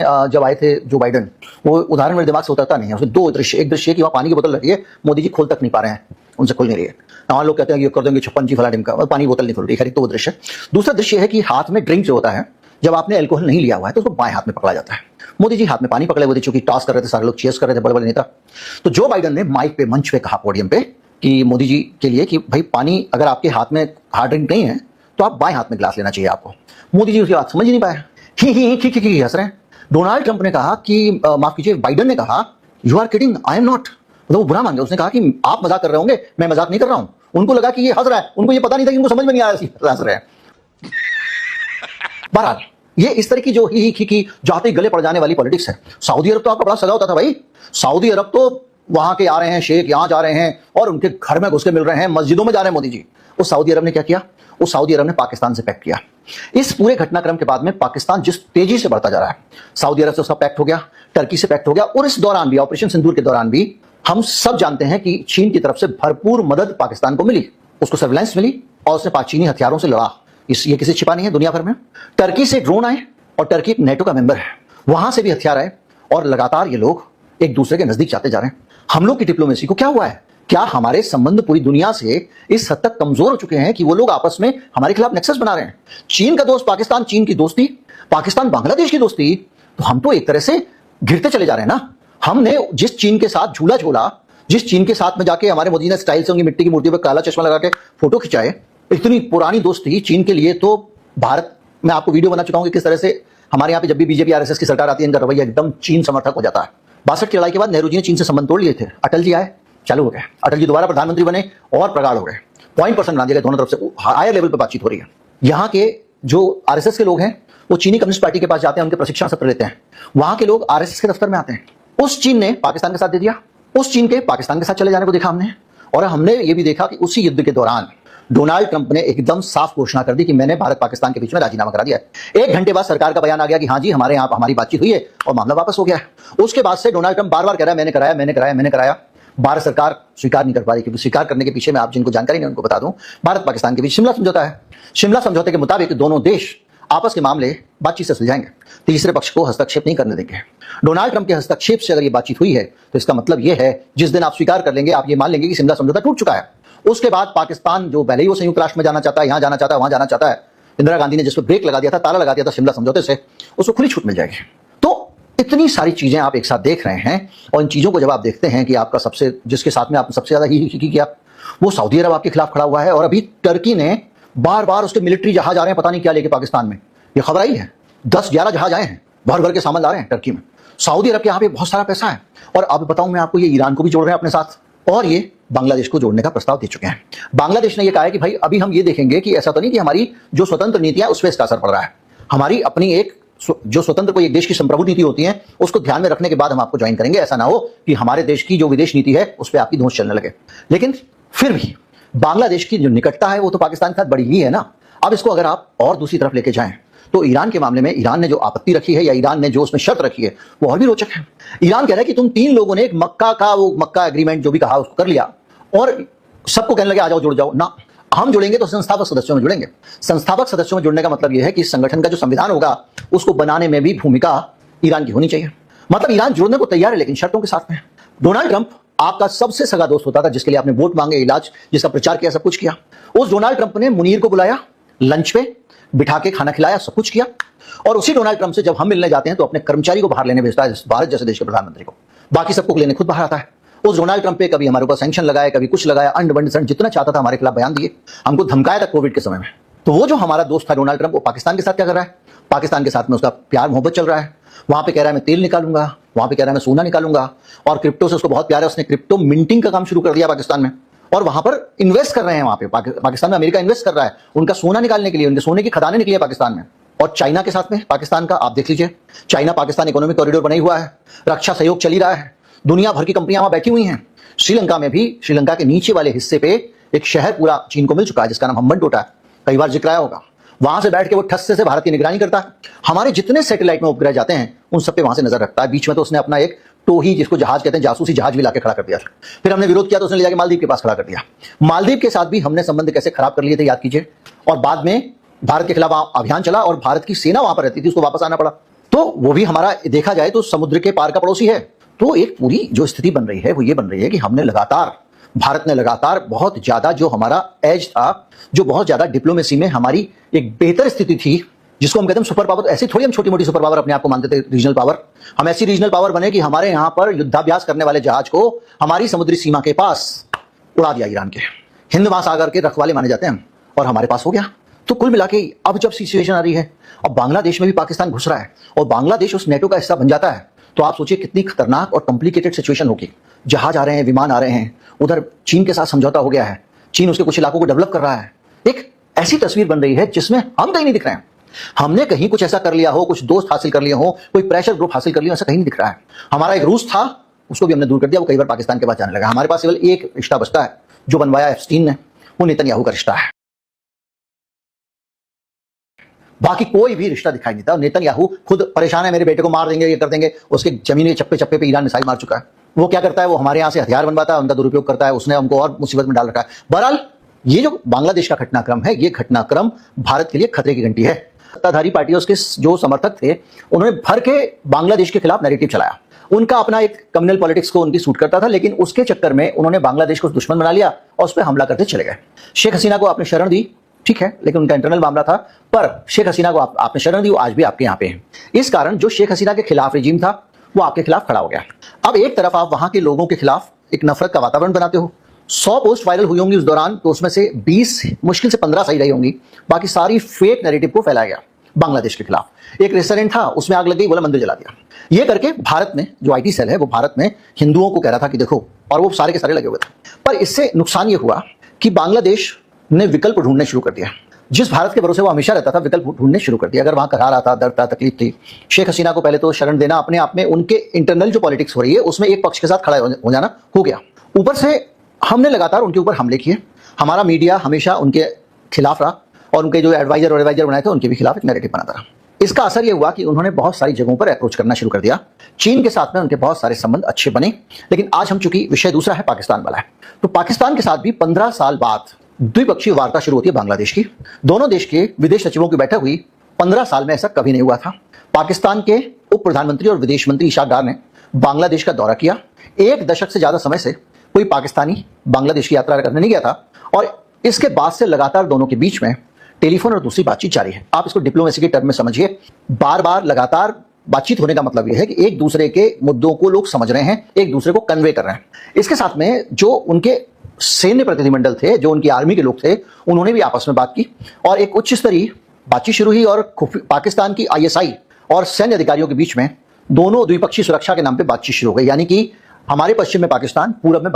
जब आए थे जो बाइडन, वो उदाहरण मेरे दिमाग से उतरता नहीं है। उसमें दो दृश्य, एक दृश्य कि वहाँ पानी की बोतल रखी है, मोदी जी खोल तक नहीं पा रहे हैं, उनसे खोल नहीं रही है। वहाँ लोग कहते हैं कि ये कर देंगे 56 फला ढिमका, पानी की बोतल नहीं खोल रही है। तो वो दृश्य। दूसरा दृश्य है कि हाथ में ड्रिंक जो होता है, जब आपने अल्कोहल नहीं लिया हुआ है तो उसको बाएं हाथ में पकड़ा जाता है। मोदी जी हाथ में पानी पकड़े हुए थे, चूंकि टॉस कर रहे थे, सारे लोग चीयर्स कर रहे थे, बड़े बड़े नेता। तो जो बाइडन ने माइक पे, मंच पे कहा, पोडियम पे, कि मोदी जी के लिए कि भाई पानी अगर आपके हाथ में हार्ड ड्रिंक नहीं है तो आप बाएं हाथ में गिलास लेना चाहिए आपको। मोदी जी उसकी बात समझ ही नहीं पाए, ही हंस रहे हैं। डोनाल्ड ट्रंप ने कहा कि माफ कीजिए, बाइडन ने कहा you are kidding, I am not, मतलब वो बुरा मान गया। उसने कहा कि आप मजाक कर रहे होंगे, मैं मजाक नहीं कर रहा हूं। उनको लगा कि ये हंस रहा है, उनको ये पता नहीं था कि उनको समझ में नहीं आया हंस रहे हैं। बहरहाल ये इस तरह की जो ही जाते ही गले पड़ जाने वाली पॉलिटिक्स है। सऊदी अरब तो आपका बड़ा सजा होता था भाई। सऊदी अरब तो वहां के आ रहे हैं शेख, यहां जा रहे हैं और उनके घर में घुस के मिल रहे हैं, मस्जिदों में जा रहे हैं मोदी जी। उस सऊदी अरब ने क्या किया? उस सऊदी अरब ने पाकिस्तान से पैक्ट किया। इस पूरे घटनाक्रम के बाद में पाकिस्तान जिस तेजी से बढ़ता जा रहा है, सऊदी अरब से उसका पैक्ट हो गया, टर्की से पैक्ट हो गया, और इस दौरान भी, ऑपरेशन सिंदूर के दौरान भी, हम सब जानते हैं कि चीन की तरफ से भरपूर मदद पाकिस्तान को मिली। उसको सर्विलांस मिली और उसने चीनी हथियारों से लड़ा। ये किसी छिपा नहीं है दुनिया भर में। टर्की से ड्रोन आए, और टर्की एक नेटो का मेंबर है, वहां से भी हथियार आए, और लगातार ये लोग एक दूसरे के नजदीक जाते जा रहे हैं। हम लोग की डिप्लोमेसी को क्या हुआ है? क्या हमारे संबंध पूरी दुनिया से इस हद तक कमजोर हो चुके हैं कि वो लोग आपस में हमारे खिलाफ नेक्सस बना रहे हैं? चीन का दोस्त पाकिस्तान, चीन की दोस्ती, पाकिस्तान बांग्लादेश की दोस्ती, तो हम तो एक तरह से गिरते चले जा रहे हैं ना। हमने जिस चीन के साथ झूला झूला, जिस चीन के साथ में जाके हमारे मोदी ने स्टाइल से उनकी मिट्टी की मूर्ति पर काला चश्मा लगा के फोटो खिंचाए, इतनी पुरानी दोस्ती चीन के लिए तो भारत, मैं आपको वीडियो बना चुका हूं कि किस तरह से हमारे यहाँ पे जब भी बीजेपी आरएसएस की सरकार आती है, इनका रवैया एकदम चीन समर्थक हो जाता है। 62 की लड़ाई के बाद नेहरू जी ने चीन से संबंध तोड़ लिए थे, अटल जी आए, चालू हो गए। अटल जी दोबारा प्रधानमंत्री बने और प्रगाढ़ हो गए। पॉइंट पर्सन बना दिया गया, दोनों तरफ से हायर लेवल पर बातचीत हो रही है। यहाँ के जो आरएसएस के लोग हैं वो चीनी कम्युनिस्ट पार्टी के पास जाते हैं, उनके प्रशिक्षण सत्र लेते हैं। वहां के लोग आरएसएस के दफ्तर में आते हैं। उस चीन ने पाकिस्तान का साथ दे दिया, उस चीन के पाकिस्तान के साथ चले जाने को देखा हमने। और हमने ये भी देखा कि उसी युद्ध के दौरान डोनाल्ड ट्रंप ने एकदम साफ घोषणा कर दी कि मैंने भारत पाकिस्तान के बीच में राजीनामा करा दिया है। 1 घंटे बाद सरकार का बयान आ गया कि हाँ जी, हमारे यहाँ हमारी बातचीत हुई है और मामला वापस हो गया है। उसके बाद से डोनाल्ड ट्रंप बार बार कह रहा है मैंने कराया, मैंने कराया, मैंने कराया। भारत सरकार स्वीकार नहीं कर पा रही, क्योंकि स्वीकार करने के पीछे में आप जिनको जानकारी नहीं उनको बता दूं, भारत पाकिस्तान के बीच शिमला समझौता है। शिमला समझौते के मुताबिक दोनों देश आपस के मामले बातचीत से सुलझाएंगे, तीसरे पक्ष को हस्तक्षेप नहीं करने देंगे। डोनाल्ड ट्रंप के हस्तक्षेप से अगर ये बातचीत हुई है तो इसका मतलब ये है, जिस दिन आप स्वीकार कर लेंगे, आप ये मान लेंगे कि शिमला समझौता टूट चुका है। उसके बाद पाकिस्तान जो पहले ही वो संयुक्त राष्ट्र में जाना चाहता है, यहां जाना चाहता है, वहां जाना चाहता है, इंदिरा गांधी ने जिस पर ब्रेक लगा दिया था, ताला लगा दिया था शिमला समझौते से, उसको खुली छूट मिल जाएगी। तो इतनी सारी चीजें आप एक साथ देख रहे हैं, और इन चीजों को जब आप देखते हैं कि आपका सबसे, जिसके साथ में आपने सबसे ज्यादा ही किया, वो सऊदी अरब आपके खिलाफ खड़ा हुआ है। और अभी टर्की ने बार बार उसके मिलिट्री जहाज आ रहे हैं, पता नहीं क्या लेके पाकिस्तान में, ये खबर आई है। 10-11 जहाज आए हैं, भर भर के सामान ला रहे हैं टर्की में। सऊदी अरब के यहाँ पे बहुत सारा पैसा है। और अब बताऊं मैं आपको, ये ईरान को भी जोड़ रहे हैं अपने साथ, और ये बांग्लादेश को जोड़ने का प्रस्ताव दे चुके हैं। बांग्लादेश ने ये कहा है कि भाई अभी हम ये देखेंगे कि ऐसा तो नहीं कि हमारी जो स्वतंत्र नीतियां उस पर इसका असर पड़ रहा है। हमारी अपनी एक जो स्वतंत्र कोई एक देश की संप्रभु नीति होती है, उसको ध्यान में रखने के बाद हम आपको ज्वाइन करेंगे। ऐसा ना हो कि हमारे देश की जो विदेश नीति है उस पर आपकी धौंस चलने लगे। लेकिन फिर भी बांग्लादेश की जो निकटता है वो तो पाकिस्तान के साथ बड़ी ही है ना। अब इसको अगर आप और दूसरी तरफ लेके जाएं तो ईरान के मामले में ईरान ने जो आपत्ति रखी है, या ईरान ने जो उसमें शर्त रखी है, वो और भी रोचक है। ईरान कह रहा है कि तुम 3 लोगों ने एक मक्का एग्रीमेंट जो भी कहा उसको कर लिया, और सबको कहने लगे आ जाओ जुड़ जाओ ना। हम जुड़ेंगे तो संस्थापक सदस्यों में जुड़ेंगे। संस्थापक सदस्यों में जुड़ने का मतलब यह है कि इस संगठन का जो संविधान होगा उसको बनाने में भी भूमिका ईरान की होनी चाहिए। मतलब ईरान जुड़ने को तैयार है, लेकिन शर्तों के साथ में। डोनाल्ड ट्रंप आपका सबसे सगा दोस्त होता था, जिसके लिए आपने वोट मांगे, इलाज, जिसका प्रचार किया, सब कुछ किया। उस डोनाल्ड ट्रंप ने मुनीर को बुलाया, लंच पे बिठा के खाना खिलाया, सब कुछ किया। और उसी डोनाल्ड ट्रंप से जब हम मिलने जाते हैं तो अपने कर्मचारी को बाहर लेने भेजता है, भारत जैसे देश के प्रधानमंत्री को। बाकी सबको लेने खुद बाहर आता है। उस डोनाल्ड ट्रंप पे कभी हमारे ऊपर सैंक्शन लगाया, कभी कुछ लगाया, अंड बंड संड जितना चाहता था हमारे खिलाफ बयान दिए, हमको धमकाया था कोविड के समय में। तो वो जो हमारा दोस्त था डोनाल्ड ट्रंप, वो पाकिस्तान के साथ क्या कर रहा है? पाकिस्तान के साथ में उसका प्यार मोहब्बत चल रहा है। वहां पे कह रहा है मैं तेल निकालूंगा, वहां पे कह रहा है मैं सोना निकालूंगा, और क्रिप्टो से उसको बहुत प्यार है। उसने क्रिप्टो मिंटिंग का काम शुरू कर दिया पाकिस्तान में, और वहां पर इन्वेस्ट कर रहे हैं। वहां पे पाकिस्तान में अमेरिका इन्वेस्ट कर रहा है उनका सोना निकालने के लिए, उनके सोने की खदानें निकली है पाकिस्तान में। और चाइना के साथ में पाकिस्तान का आप देख लीजिए, चाइना पाकिस्तान इकोनॉमिक कॉरिडोर बना हुआ है, रक्षा सहयोग चल ही रहा है, दुनिया भर की कंपनियां वहां बैठी हुई हैं। श्रीलंका में भी, श्रीलंका के नीचे वाले हिस्से पे एक शहर पूरा चीन को मिल चुका है, जिसका नाम हम्बनटोटा है, कई बार जिक्र आया होगा। वहां से बैठ के वो ठस्से से भारत की निगरानी करता है। हमारे जितने सैटेलाइट में उपग्रह जाते हैं उन सब पे वहां से नजर रखता है। बीच में तो उसने अपना एक टोही, जिसको जहाज कहते हैं, जासूसी जहाज भी लाके खड़ा कर दिया था। फिर हमने विरोध किया तो उसने ले जाके मालदीव के पास खड़ा कर दिया। मालदीव के साथ भी हमने संबंध कैसे खराब कर लिए थे, याद कीजिए। और बाद में भारत के खिलाफ अभियान चला और भारत की सेना वहां पर रहती थी, उसको वापस आना पड़ा। तो वो भी हमारा देखा जाए तो समुद्र के पार का पड़ोसी है। तो एक पूरी जो स्थिति बन रही है वो ये बन रही है कि भारत ने लगातार बहुत ज्यादा जो हमारा एज था, जो बहुत ज्यादा डिप्लोमेसी में हमारी एक बेहतर स्थिति थी, जिसको हम कहते हैं सुपर पावर। ऐसी थोड़ी हम छोटी मोटी सुपर पावर अपने आप को मानते थे, रीजनल पावर। हम ऐसी रीजनल पावर बने कि हमारे यहां पर युद्धाभ्यास करने वाले जहाज को हमारी समुद्री सीमा के पास उड़ा दिया ईरान के, हिंद महासागर के रखवाले माने जाते हैं, और हमारे पास हो गया। तो कुल मिला के अब जब सिचुएशन आ रही है, अब बांग्लादेश में भी पाकिस्तान घुस रहा है और बांग्लादेश उस नेटो का हिस्सा बन जाता है, तो आप सोचिए कितनी खतरनाक और कॉम्प्लिकेटेड सिचुएशन होगी। जहाज आ रहे हैं, विमान आ रहे हैं, उधर चीन के साथ समझौता हो गया है, चीन उसके कुछ इलाकों को डेवलप कर रहा है। एक ऐसी तस्वीर बन रही है जिसमें हम कहीं नहीं दिख रहे हैं। हमने कहीं कुछ ऐसा कर लिया हो, कुछ दोस्त हासिल कर लिए हो, कोई प्रेशर ग्रुप हासिल कर लिया, ऐसा कहीं नहीं दिख रहा है। हमारा एक रूस था, उसको भी हमने दूर कर दिया, वो कई बार पाकिस्तान के पास जाने लगा। हमारे पास केवल एक रिश्ता बचता है जो बनवाया एप्स्टीन ने, वो नेतन्याहू का रिश्ता है। बाकी कोई भी रिश्ता दिखाई नहीं देता। नेतन्याहू खुद परेशान है, मेरे बेटे को मार देंगे, ये कर देंगे। उसके जमीन के चप्पे चप्पे पे ईरान मिसाइल मार चुका है। वो क्या करता है, वो हमारे यहां से हथियार बनवाता है, उनका दुरुपयोग करता है। उसने हमको और मुसीबत में डाल रखा है। बहरहाल ये जो बांग्लादेश का घटनाक्रम है, ये घटनाक्रम भारत के लिए खतरे की घंटी है। सत्ताधारी पार्टियों के जो समर्थक थे, उन्होंने भर के बांग्लादेश के खिलाफ नैरेटिव चलाया। उनका अपना एक कम्युनल पॉलिटिक्स को उनकी सूट करता था, लेकिन उसके चक्कर में उन्होंने बांग्लादेश को दुश्मन बना लिया और उस पर हमला करते चले गए। शेख हसीना को आपने शरण दी, ठीक है, लेकिन उनका इंटरनल मामला था, पर शेख हसीना को आपने शरण दी, वो आज भी आपके यहां पे है। इस कारण जो शेख हसीना के खिलाफ रिजीम था, वो आपके खिलाफ खड़ा हो गया। अब एक तरफ आप वहां के लोगों के खिलाफ एक नफरत का वातावरण बनाते हो। 100 पोस्ट वायरल हुई होंगी उस दौरान, तो उसमें से 20 मुश्किल से 15 सही रही होंगी, बाकी सारी फेक नैरेटिव को फैलाया गया बांग्लादेश के खिलाफ। एक रेस्टोरेंट था, उसमें आग लग गई, बोला मंदिर जला दिया। ये करके भारत में जो आईटी सेल है, वो भारत में हिंदुओं को कह रहा था कि देखो, और वो सारे के सारे लगे हुए थे। पर इससे नुकसान ये हुआ कि बांग्लादेश ने विकल्प ढूंढने शुरू कर दिया। जिस भारत के भरोसे वो हमेशा रहता था, विकल्प ढूंढने शुरू कर दिया। अगर वहां करा रहा था, दर्द था, तकलीफ थी, शेख हसीना को पहले तो शरण देना अपने आप में, उनके इंटरनल जो पॉलिटिक्स हो रही है उसमें एक पक्ष के साथ खड़ा हो जाना हो गया। ऊपर से हमने लगातार उनके ऊपर हमले किए। हमारा मीडिया हमेशा उनके खिलाफ रहा और उनके जो एडवाइजर बनाए थे, उनके भी खिलाफ एक नैरेटिव बनाता रहा। इसका असर यह हुआ कि उन्होंने बहुत सारी जगहों पर अप्रोच करना शुरू कर दिया। चीन के साथ में उनके बहुत सारे संबंध अच्छे बने, लेकिन आज हम चूंकि विषय दूसरा है, पाकिस्तान वाला है, तो पाकिस्तान के साथ भी 15 साल बाद द्विपक्षीय वार्ता शुरू होती है बांग्लादेश की। दोनों देश के विदेश सचिवों की बैठक हुई। 15 साल में ऐसा कभी नहीं हुआ था। पाकिस्तान के उप प्रधानमंत्री और विदेश मंत्री इशाक डार ने बांग्लादेश का दौरा किया। 1 दशक से ज्यादा समय से कोई पाकिस्तानी बांग्लादेश की यात्रा करने नहीं गया था, और इसके बाद से लगातार दोनों के बीच में टेलीफोन और दूसरी बातचीत जारी है। आप इसको डिप्लोमेसी के टर्म में समझिए। बार बार लगातार बातचीत होने का मतलब यह है कि एक दूसरे के मुद्दों को लोग समझ रहे हैं, एक दूसरे को कन्वे कर रहे हैं। इसके साथ में जो उनके सैन्य प्रतिनिधिमंडल थे, जो उनकी आर्मी के लोग थे, उन्होंने भी आपस में बात की और एक उच्च स्तरीय बातचीत शुरू हुई। और पाकिस्तान की आईएसआई और सैन्य अधिकारियों के बीच में दोनों द्विपक्षीय सुरक्षा के नाम पे बातचीत शुरू हो गई। यानी कि हमारे पश्चिम में पाकिस्तान, पूरब में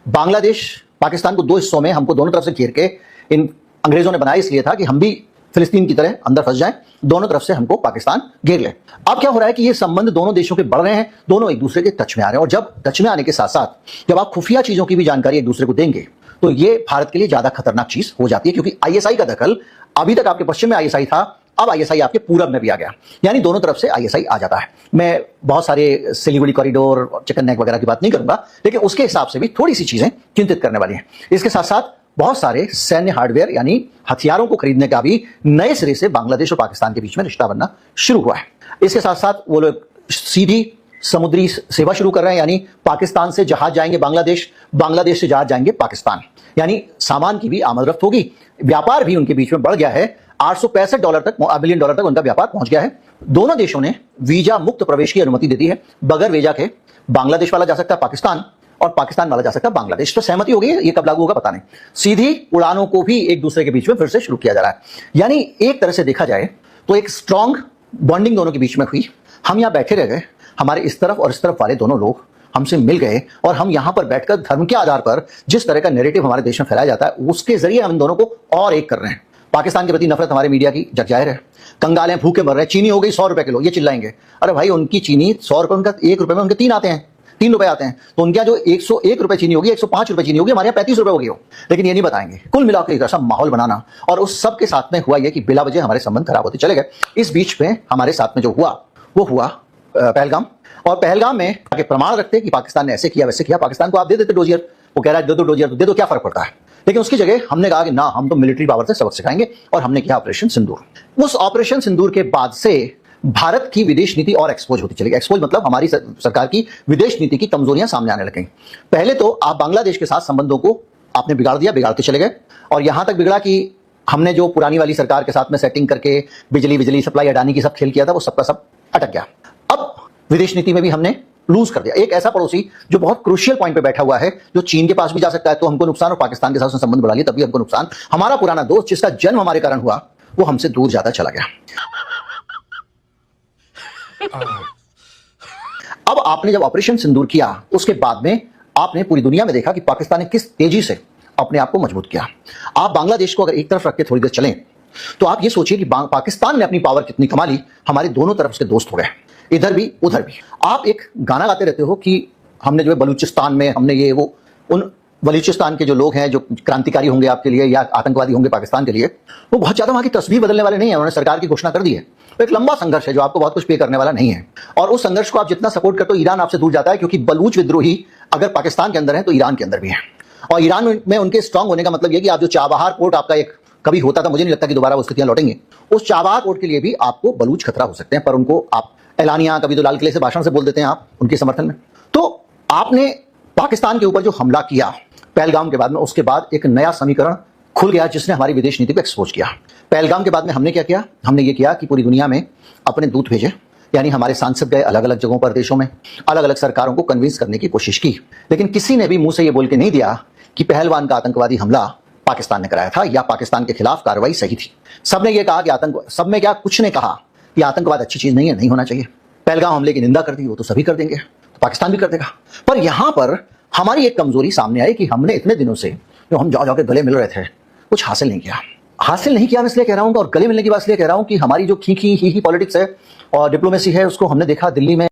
बांग्लादेश पाकिस्तान को 2 हिस्सों में, हमको दोनों तरफ से घेर के इन अंग्रेजों ने बनाया इसलिए था कि हम भी फिलिस्तीन की तरह अंदर फंस जाएं, दोनों तरफ से हमको पाकिस्तान घेर ले। अब क्या हो रहा है कि ये संबंध दोनों देशों के बढ़ रहे हैं, दोनों एक दूसरे के टच में आ रहे हैं। और जब टच में आने के साथ साथ जब आप खुफिया चीजों की भी जानकारी एक दूसरे को देंगे, तो ये भारत के लिए ज्यादा खतरनाक चीज हो जाती है। क्योंकि आईएसआई का दखल, अभी तक आपके पश्चिम में आईएसआई था, अब आईएसआई आपके पूरब में भी आ गया, यानी दोनों तरफ से आईएसआई आ जाता है। मैं बहुत सारे सिलीगुड़ी कॉरिडोर, चिकन नेक वगैरह की बात नहीं करूंगा, लेकिन उसके हिसाब से भी थोड़ी सी चीजें चिंतित करने वाली हैं। इसके साथ साथ बहुत सारे सैन्य हार्डवेयर यानी हथियारों को खरीदने का भी नए सिरे से बांग्लादेश और पाकिस्तान के बीच में रिश्ता बनना शुरू हुआ है। इसके साथ साथ वो लोग सीधी समुद्री सेवा शुरू कर रहे हैं, यानी पाकिस्तान से जहाज जाएंगे बांग्लादेश, बांग्लादेश से जहाज जाएंगे पाकिस्तान, यानी सामान की भी आमद-रफ्त होगी। व्यापार भी उनके बीच में बढ़ गया है। $865 तक, $1 बिलियन तक उनका व्यापार पहुंच गया है। दोनों देशों ने वीजा मुक्त प्रवेश की अनुमति दे दी है। बगैर वीजा के बांग्लादेश वाला जा सकता है पाकिस्तान, और पाकिस्तान वाला जा सकता है बांग्लादेश। तो सहमति हो गई है, ये कब लागू होगा पता नहीं। सीधी उड़ानों को भी एक दूसरे के बीच में फिर से शुरू किया जा रहा है। यानी एक तरह से देखा जाए तो एक स्ट्रांग बॉन्डिंग दोनों के बीच में हुई। हम यहां बैठे रह गए, हमारे इस तरफ और इस तरफ वाले दोनों लोग हमसे मिल गए, और हम यहां पर बैठकर धर्म के आधार पर जिस तरह का नैरेटिव हमारे देश में फैलाया जाता है, उसके जरिए हम इन दोनों को और एक कर रहे हैं। पाकिस्तान के प्रति नफरत हमारे मीडिया की जग जाहिर है। कंगाल हैं, भूखे मर रहे हैं, चीनी हो गई 100 रुपए किलो, ये चिल्लाएंगे। अरे भाई, उनकी चीनी 100 रुपए, उनका 1 रुपए में उनके 3 आते हैं, 3 रुपए आते हैं। तो उनके जो 101 रुपए चीनी होगी, 105 रुपए चीनी होगी, हमारे यहाँ 35 रुपए होगी हो, लेकिन ये नहीं बताएंगे। कुल मिलाकर एक ऐसा माहौल बनाना, और उस सब के साथ में हुआ यह कि बिला वजह हमारे संबंध खराब होते चले गए। इस बीच में हमारे साथ में जो हुआ वो हुआ पहलगाम, और पहलगाम में आगे प्रमाण रखते कि पाकिस्तान ने ऐसे किया वैसे किया। पाकिस्तान को आप दे देते डोजियर, वो कह रहा है दे दो डोजियर, तो दे दो, क्या फर्क पड़ता है। लेकिन उसकी जगह हमने कहा कि ना, हम तो मिलिट्री पावर से सबक सिखाएंगे, और हमने किया ऑपरेशन सिंदूर। उस ऑपरेशन सिंदूर के बाद से भारत की विदेश नीति और एक्सपोज होती चलेगी। एक्सपोज मतलब हमारी सरकार की विदेश नीति की कमजोरियां सामने आने लगेंगी। पहले तो आप बांग्लादेश के साथ संबंधों को आपने बिगाड़ दिया, बिगाड़ते चले गए, और यहां तक बिगड़ा कि हमने जो पुरानी वाली सरकार के साथ में सेटिंग करके बिजली सप्लाई अडानी की सब खेल किया था, वो सबका सब अटक गया। अब विदेश नीति में भी हमने लूज कर दिया। एक ऐसा पड़ोसी जो बहुत क्रूशियल पॉइंट पे बैठा हुआ है, जो चीन के पास भी जा सकता है तो हमको नुकसान, और पाकिस्तान के साथ उसने संबंध बढ़ा लिया तब भी हमको नुकसान। हमारा पुराना दोस्त जिसका जन्म हमारे कारण हुआ, वो हमसे दूर जाता चला गया। अब आपने जब ऑपरेशन सिंदूर किया, उसके बाद में आपने पूरी दुनिया में देखा कि पाकिस्तान ने किस तेजी से अपने आप को मजबूत किया। आप बांग्लादेश को अगर एक तरफ रख के थोड़ी देर चलें तो आप ये सोचिए कि पाकिस्तान ने अपनी पावर कितनी कमा ली, हमारे दोनों तरफ उसके दोस्त हो गए, इधर भी उधर भी। आप एक गाना गाते रहते हो कि हमने जो है बलूचिस्तान में हमने ये वो, उन बलूचिस्तान के जो लोग हैं जो क्रांतिकारी होंगे आपके लिए या आतंकवादी होंगे पाकिस्तान के लिए, वो बहुत ज्यादा वहां की तस्वीर बदलने वाले नहीं है। उन्होंने सरकार की घोषणा कर दी है। तो एक लंबा संघर्ष है जो आपको बहुत कुछ पे करने वाला नहीं है, और उस संघर्ष को आप जितना सपोर्ट करते हो, ईरान आपसे दूर जाता है, क्योंकि बलूच विद्रोही अगर पाकिस्तान के अंदर है तो ईरान के अंदर भी है। और ईरान में उनके स्ट्रांग होने का मतलब यह कि आप जो चाबहार पोर्ट आपका एक कभी होता था, मुझे नहीं लगता कि दोबारा वो स्थितियां लौटेंगे, उस चाबहार पोर्ट के लिए भी आपको बलूच खतरा हो सकते हैं। पर उनको आप एलानिया, कभी तो लाल किले से भाषण से बोल देते हैं आप उनके समर्थन में। तो आपने पाकिस्तान के ऊपर जो हमला किया पहलगाम के बाद में, उसके बाद एक नया समीकरण खुल गया जिसने हमारी विदेश नीति को एक्सपोज किया। पहलगाम के बाद में हमने क्या किया? हमने ये किया कि पूरी दुनिया में अपने दूत भेजे, यानी हमारे सांसद गए अलग अलग जगहों पर, देशों में अलग अलग सरकारों को कन्विंस करने की कोशिश की, लेकिन किसी ने भी मुंह से ये बोल के नहीं दिया कि पहलवान का आतंकवादी हमला पाकिस्तान ने कराया था या पाकिस्तान के खिलाफ कार्रवाई सही थी। सबने ये कहा कि सब में क्या कुछ ने कहा कि आतंकवाद अच्छी चीज नहीं है, नहीं होना चाहिए। पहलगाम हमले की निंदा कर दी, वो तो सभी कर देंगे, तो पाकिस्तान भी कर देगा। पर यहां पर हमारी एक कमजोरी सामने आई कि हमने इतने दिनों से जो हम जाके गले मिल रहे थे, कुछ हासिल नहीं किया। हासिल नहीं किया मैं इसलिए कह रहा हूं, और गले मिलने की बात इसलिए कह रहा हूं कि हमारी जो खी पॉलिटिक्स है और डिप्लोमेसी है, उसको हमने देखा दिल्ली में